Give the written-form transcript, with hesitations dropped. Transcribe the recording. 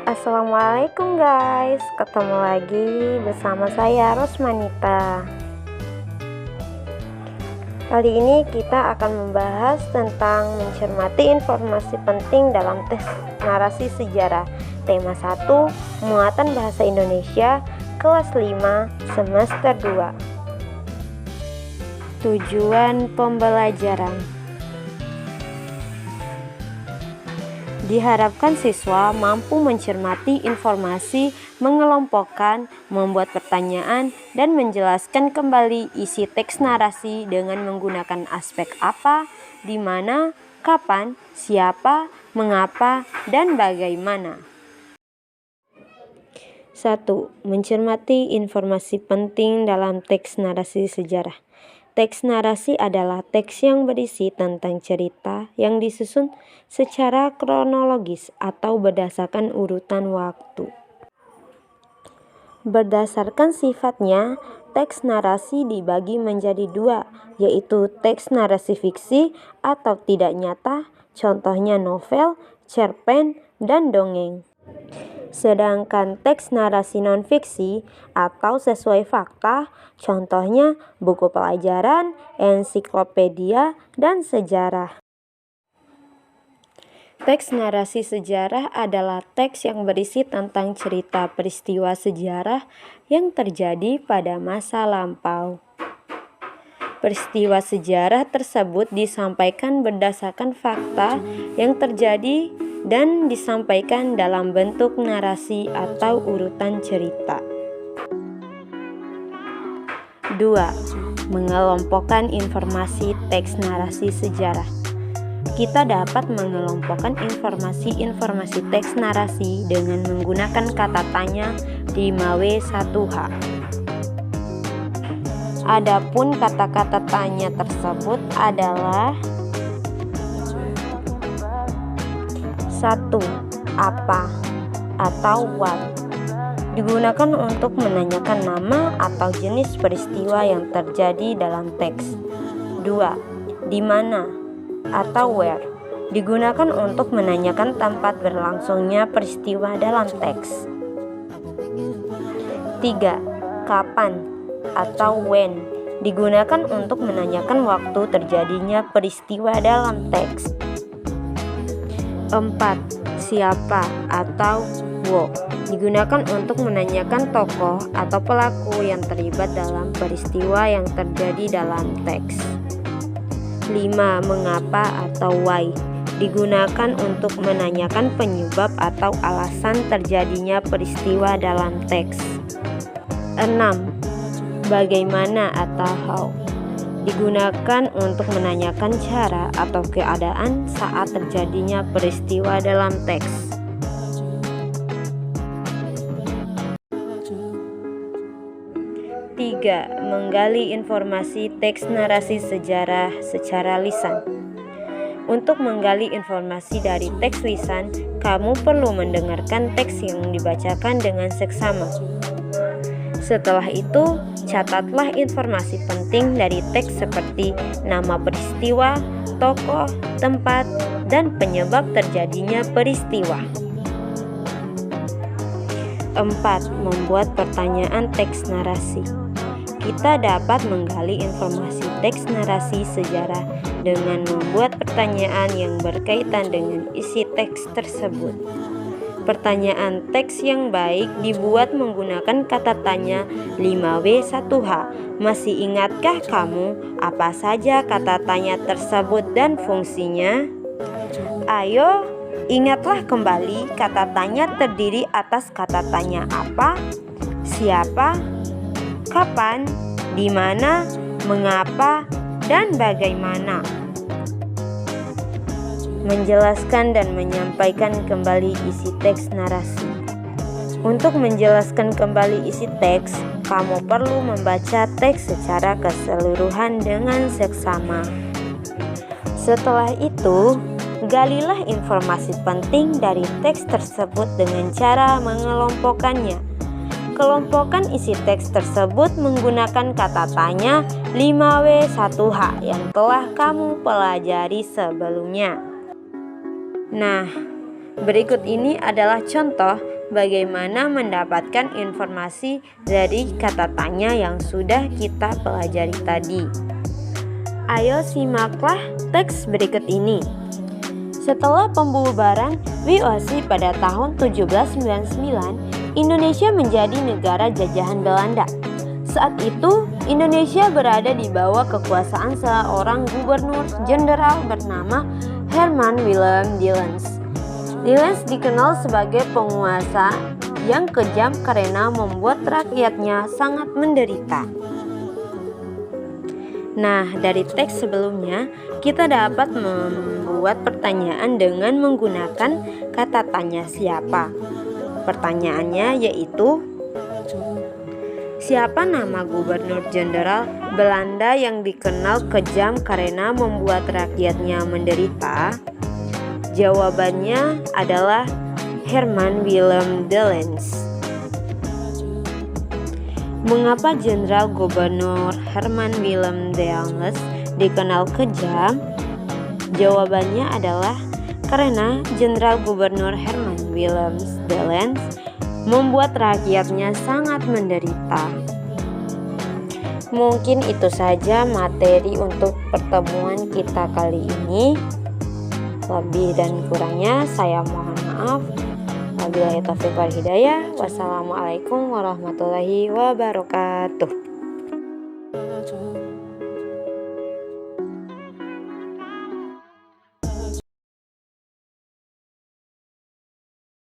Assalamualaikum guys, ketemu lagi bersama saya Rosmanita. Kali ini kita akan membahas tentang mencermati informasi penting dalam teks narasi sejarah. Tema 1, muatan bahasa Indonesia, kelas 5, semester 2. Tujuan pembelajaran: diharapkan siswa mampu mencermati informasi, mengelompokkan, membuat pertanyaan, dan menjelaskan kembali isi teks narasi dengan menggunakan aspek apa, di mana, kapan, siapa, mengapa, dan bagaimana. 1. Mencermati informasi penting dalam teks narasi sejarah. Teks narasi adalah teks yang berisi tentang cerita yang disusun secara kronologis atau berdasarkan urutan waktu. Berdasarkan sifatnya, teks narasi dibagi menjadi dua, yaitu teks narasi fiksi atau tidak nyata, contohnya novel, cerpen, dan dongeng. Sedangkan teks narasi non-fiksi atau sesuai fakta, contohnya buku pelajaran, ensiklopedia, dan sejarah. Teks narasi sejarah adalah teks yang berisi tentang cerita peristiwa sejarah yang terjadi pada masa lampau. Peristiwa sejarah tersebut disampaikan berdasarkan fakta yang terjadi dan disampaikan dalam bentuk narasi atau urutan cerita. 2. Mengelompokkan informasi teks narasi sejarah. Kita dapat mengelompokkan informasi teks narasi dengan menggunakan kata tanya 5W1H. Adapun kata-kata tanya tersebut adalah: 1. Apa atau what, digunakan untuk menanyakan nama atau jenis peristiwa yang terjadi dalam teks. 2. Di mana atau where, digunakan untuk menanyakan tempat berlangsungnya peristiwa dalam teks. 3. Kapan atau when, digunakan untuk menanyakan waktu terjadinya peristiwa dalam teks. 4. Siapa atau wo, digunakan untuk menanyakan tokoh atau pelaku yang terlibat dalam peristiwa yang terjadi dalam teks. 5. Mengapa atau why, digunakan untuk menanyakan penyebab atau alasan terjadinya peristiwa dalam teks. 6. Bagaimana atau how, digunakan untuk menanyakan cara atau keadaan saat terjadinya peristiwa dalam teks. 3. Menggali informasi teks narasi sejarah secara lisan. Untuk menggali informasi dari teks lisan, kamu perlu mendengarkan teks yang dibacakan dengan seksama. Setelah itu, catatlah informasi penting dari teks seperti nama peristiwa, tokoh, tempat, dan penyebab terjadinya peristiwa. 4. Membuat pertanyaan teks narasi. Kita dapat menggali informasi teks narasi sejarah dengan membuat pertanyaan yang berkaitan dengan isi teks tersebut. Pertanyaan teks yang baik dibuat menggunakan kata tanya 5W1H. Masih ingatkah kamu apa saja kata tanya tersebut dan fungsinya? Ayo, ingatlah kembali. Kata tanya terdiri atas kata tanya apa, siapa, kapan, di mana, mengapa, dan bagaimana. Menjelaskan dan menyampaikan kembali isi teks narasi. Untuk menjelaskan kembali isi teks, kamu perlu membaca teks secara keseluruhan dengan seksama. Setelah itu, galilah informasi penting dari teks tersebut dengan cara mengelompokkannya. Kelompokkan isi teks tersebut menggunakan kata tanya 5W1H yang telah kamu pelajari sebelumnya. Nah, berikut ini adalah contoh bagaimana mendapatkan informasi dari kata tanya yang sudah kita pelajari tadi. Ayo simaklah teks berikut ini. Setelah pembubaran VOC pada tahun 1799, Indonesia menjadi negara jajahan Belanda. Saat itu, Indonesia berada di bawah kekuasaan seorang gubernur jenderal bernama Herman Willem Dillens. Dillens dikenal sebagai penguasa yang kejam karena membuat rakyatnya sangat menderita. Nah, dari teks sebelumnya, kita dapat membuat pertanyaan dengan menggunakan kata tanya siapa. Pertanyaannya yaitu, siapa nama gubernur jenderal Belanda yang dikenal kejam karena membuat rakyatnya menderita? Jawabannya adalah Herman Willem Dillens. Mengapa Jenderal Gubernur Herman Willem Dillens dikenal kejam? Jawabannya adalah karena Jenderal Gubernur Herman Willem Dillens membuat rakyatnya sangat menderita. Mungkin itu saja materi untuk pertemuan kita kali ini. Lebih dan kurangnya saya mohon maaf. Wabillahi taufiq wal hidayah. Wassalamualaikum warahmatullahi wabarakatuh.